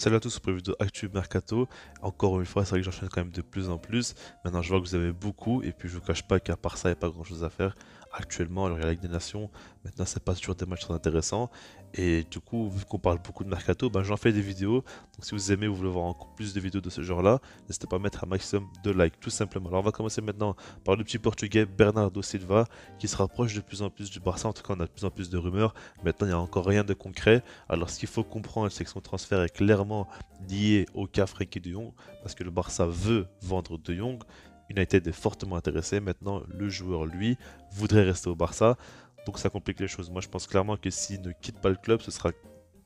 Salut à tous pour une vidéo Actu Mercato. Encore une fois, c'est vrai que j'enchaîne quand même de plus en plus. Maintenant, je vois que vous avez beaucoup, et puis je vous cache pas qu'à part ça, il n'y a pas grand chose à faire. Actuellement, alors il y a la Ligue des Nations, maintenant, c'est pas toujours des matchs très intéressants. Et du coup, vu qu'on parle beaucoup de Mercato, ben, j'en fais des vidéos. Donc, si vous aimez ou vous voulez voir encore plus de vidéos de ce genre-là, n'hésitez pas à mettre un maximum de likes, tout simplement. Alors, on va commencer maintenant par le petit portugais Bernardo Silva, qui se rapproche de plus en plus du Barça. En tout cas, on a de plus en plus de rumeurs. Maintenant, il n'y a encore rien de concret. Alors, ce qu'il faut comprendre, c'est que son transfert est clairement lié au cas Frenkie de Jong, parce que le Barça veut vendre de Jong. United est fortement intéressé. Maintenant, le joueur, lui, voudrait rester au Barça. Donc, ça complique les choses. Moi, je pense clairement que s'il ne quitte pas le club, ce sera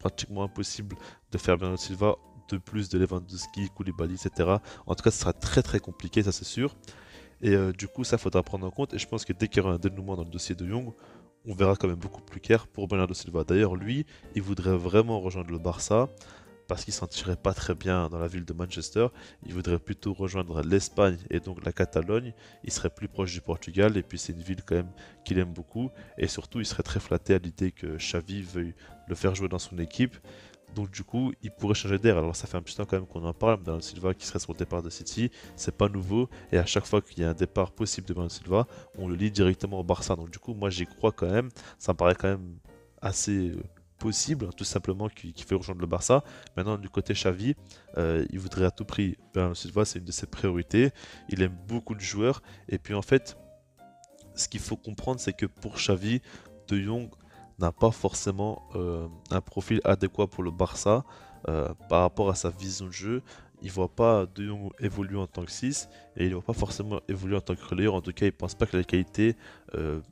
pratiquement impossible de faire Bernardo Silva, de plus de Lewandowski, Koulibaly, etc. En tout cas, ce sera très très compliqué, ça c'est sûr. Et du coup, ça faudra prendre en compte. Et je pense que dès qu'il y aura un dénouement dans le dossier de Jong, on verra quand même beaucoup plus clair pour Bernardo Silva. D'ailleurs, lui, il voudrait vraiment rejoindre le Barça parce qu'il ne s'en tirait pas très bien dans la ville de Manchester. Il voudrait plutôt rejoindre l'Espagne et donc la Catalogne. Il serait plus proche du Portugal et puis c'est une ville quand même qu'il aime beaucoup. Et surtout, il serait très flatté à l'idée que Xavi veuille le faire jouer dans son équipe. Donc du coup, il pourrait changer d'air. Alors ça fait un petit temps quand même qu'on en parle. Bernardo Silva qui serait sur le départ de City, c'est pas nouveau. Et à chaque fois qu'il y a un départ possible de Bernardo Silva, on le lit directement au Barça. Donc du coup, moi j'y crois quand même. Ça me paraît quand même assez possible, tout simplement, qu'il fait rejoindre le Barça. Maintenant, du côté Xavi, il voudrait à tout prix Bernardo Silva, c'est une de ses priorités. Il aime beaucoup de joueurs. Et puis en fait, ce qu'il faut comprendre, c'est que pour Xavi, De Jong n'a pas forcément un profil adéquat pour le Barça par rapport à sa vision de jeu. Il ne voit pas De Jong évoluer en tant que 6 et il ne voit pas forcément évoluer en tant que relayeur. En tout cas, il ne pense pas que la qualité euh,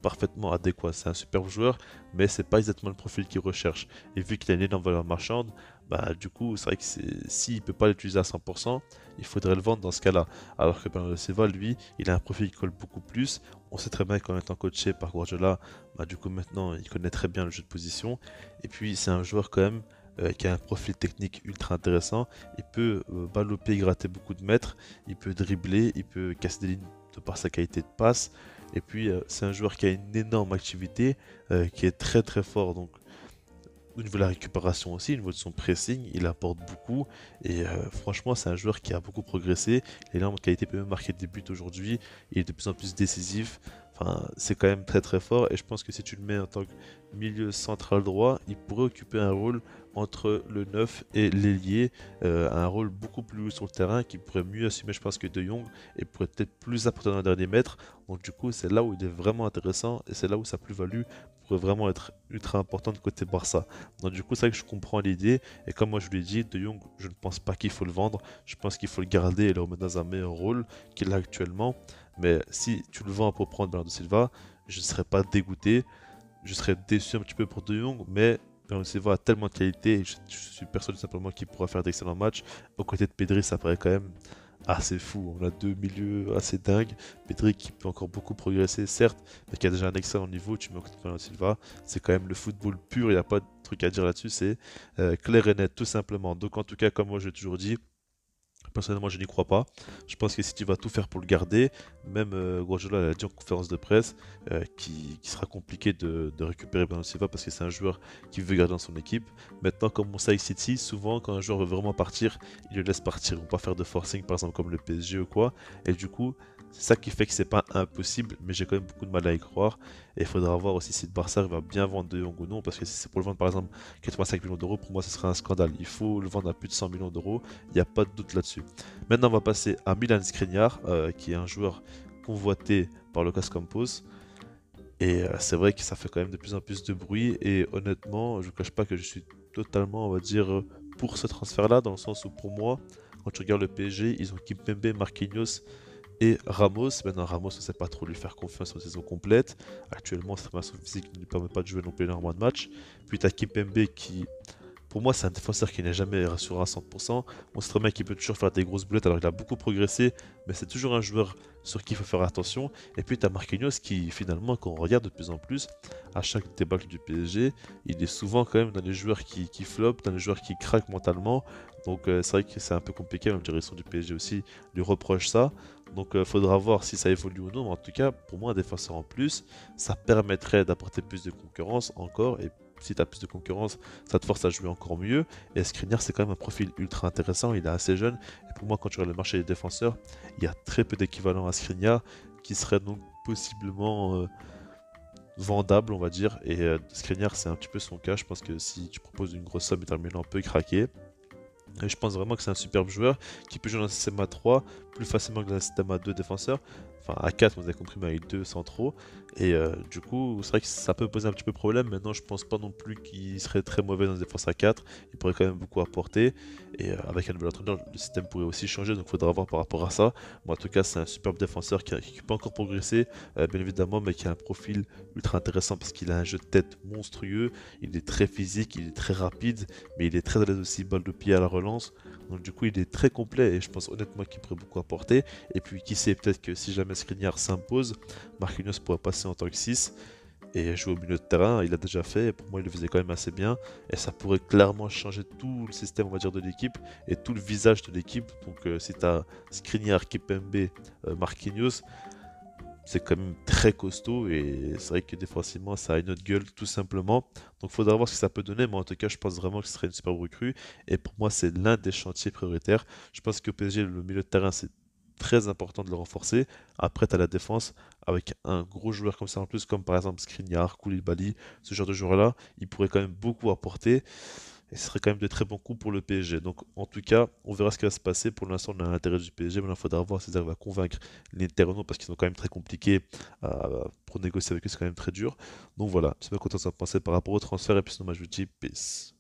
parfaitement adéquat. C'est un superbe joueur, mais c'est pas exactement le profil qu'il recherche. Et vu qu'il a une énorme valeur marchande, bah du coup, c'est vrai que s'il peut pas l'utiliser à 100%, il faudrait le vendre dans ce cas-là. Alors que Bernardo Silva, lui, il a un profil qui colle beaucoup plus. On sait très bien qu'en étant coaché par Guardiola, bah du coup maintenant, il connaît très bien le jeu de position. Et puis, c'est un joueur quand même qui a un profil technique ultra intéressant. Il peut balle au pied, gratter beaucoup de mètres. Il peut dribbler, il peut casser des lignes de par sa qualité de passe. Et puis, c'est un joueur qui a une énorme activité, qui est très très fort. Donc, au niveau de la récupération aussi, au niveau de son pressing, il apporte beaucoup. Et franchement, c'est un joueur qui a beaucoup progressé. Il a énorme qualité, peut même marquer des buts aujourd'hui. Il est de plus en plus décisif. Enfin, c'est quand même très très fort. Et je pense que si tu le mets en tant que milieu central droit, il pourrait occuper un rôle entre le 9 et l'ailier. Un rôle beaucoup plus haut sur le terrain, qui pourrait mieux assumer, je pense, que De Jong. Et pourrait peut-être plus apporter dans le dernier mètre. Donc du coup, c'est là où il est vraiment intéressant. Et c'est là où sa plus-value pourrait vraiment être ultra importante côté Barça. Donc du coup, c'est vrai que je comprends l'idée. Et comme moi je vous l'ai dit, De Jong, je ne pense pas qu'il faut le vendre. Je pense qu'il faut le garder et le remettre dans un meilleur rôle qu'il a actuellement. Mais si tu le vends pour prendre Bernardo Silva, je ne serais pas dégoûté. Je serais déçu un petit peu pour De Jong, mais Bernardo Silva a tellement de qualité et je suis persuadé simplement qu'il pourra faire d'excellents matchs. Aux côtés de Pedri, ça paraît quand même assez fou. On a deux milieux assez dingues. Pedri qui peut encore beaucoup progresser, certes, mais qui a déjà un excellent niveau. Tu mets Bernardo Silva, c'est quand même le football pur. Il n'y a pas de truc à dire là-dessus. C'est clair et net, tout simplement. Donc, en tout cas, comme moi j'ai toujours dit, personnellement, je n'y crois pas. Je pense que si tu vas tout faire pour le garder, même Guardiola l'a dit en conférence de presse, qui sera compliqué de récupérer Bernardo Silva parce que c'est un joueur qui veut garder dans son équipe. Maintenant, comme on sait avec City, souvent quand un joueur veut vraiment partir, il le laisse partir. Ils vont pas faire de forcing, par exemple comme le PSG ou quoi. Et du coup, c'est ça qui fait que c'est pas impossible, mais j'ai quand même beaucoup de mal à y croire. Et il faudra voir aussi si le Barça va bien vendre De Jong ou non, parce que si c'est pour le vendre par exemple 85 millions d'euros, pour moi ce serait un scandale. Il faut le vendre à plus de 100 millions d'euros, il n'y a pas de doute là-dessus. Maintenant, on va passer à Milan Skriniar, qui est un joueur convoité par Lucas Campos. Et c'est vrai que ça fait quand même de plus en plus de bruit. Et honnêtement, je ne cache pas que je suis totalement, on va dire, pour ce transfert-là, dans le sens où pour moi, quand tu regardes le PSG, ils ont Kimpembe, Marquinhos et Ramos. Maintenant, Ramos, on ne sait pas trop lui faire confiance en saison complète. Actuellement, sa formation physique ne lui permet pas de jouer non plus énormément de matchs. Puis tu as Kimpembe qui pour moi, c'est un défenseur qui n'est jamais rassuré à 100%. On sait très bien qu'il peut toujours faire des grosses boulettes, alors il a beaucoup progressé, mais c'est toujours un joueur sur qui il faut faire attention. Et puis tu as Marquinhos qui, finalement, quand on regarde de plus en plus, à chaque débâcle du PSG, il est souvent quand même dans les joueurs qui flopent, dans les joueurs qui craquent mentalement. Donc c'est vrai que c'est un peu compliqué, même la direction du PSG aussi lui reproche ça. Donc il faudra voir si ça évolue ou non. Mais en tout cas, pour moi, un défenseur en plus, ça permettrait d'apporter plus de concurrence encore et si tu as plus de concurrence, ça te force à jouer encore mieux. Et Skriniar, c'est quand même un profil ultra intéressant, il est assez jeune. Et pour moi, quand tu regardes le marché des défenseurs, il y a très peu d'équivalents à Skriniar qui seraient donc possiblement vendable, on va dire. Et Skriniar, c'est un petit peu son cas. Je pense que si tu proposes une grosse somme, Inter Milan peut craquer. Et je pense vraiment que c'est un superbe joueur qui peut jouer dans un système à 3 plus facilement que dans un système à 2 défenseurs. Enfin, à 4, vous avez compris, mais avec 2 centraux. Et du coup, c'est vrai que ça peut poser un petit peu problème. Maintenant, je pense pas non plus qu'il serait très mauvais dans une défense à 4. Il pourrait quand même beaucoup apporter. Et avec un nouvel entraîneur, le système pourrait aussi changer. Donc, il faudra voir par rapport à ça. Moi, en tout cas, c'est un superbe défenseur qui peut encore progresser, bien évidemment, mais qui a un profil ultra intéressant parce qu'il a un jeu de tête monstrueux. Il est très physique, il est très rapide, mais il est très à l'aise aussi, balle de pied à la relance. Donc du coup, il est très complet et je pense honnêtement qu'il pourrait beaucoup apporter. Et puis qui sait, peut-être que si jamais Skriniar s'impose, Marquinhos pourrait passer en tant que 6 et jouer au milieu de terrain. Il l'a déjà fait et pour moi, il le faisait quand même assez bien. Et ça pourrait clairement changer tout le système, on va dire, de l'équipe et tout le visage de l'équipe. Donc si tu as Skriniar, Kipembe, Marquinhos, c'est quand même très costaud et c'est vrai que défensivement ça a une autre gueule tout simplement. Donc il faudra voir ce que ça peut donner, mais en tout cas je pense vraiment que ce serait une super recrue et pour moi c'est l'un des chantiers prioritaires. Je pense que PSG, le milieu de terrain, c'est très important de le renforcer. Après tu as la défense avec un gros joueur comme ça en plus, comme par exemple Skriniar, Koulibaly, ce genre de joueur-là, il pourrait quand même beaucoup apporter. Et ce serait quand même de très bons coups pour le PSG. Donc en tout cas, on verra ce qui va se passer. Pour l'instant, on a l'intérêt du PSG, mais il faudra voir s'ils arrivent à convaincre l'Inter ou non, parce qu'ils sont quand même très compliqués pour négocier avec eux, c'est quand même très dur. Donc voilà, je sais pas quoi t'en penser par rapport au transfert, et puis sinon moi je vous dis peace.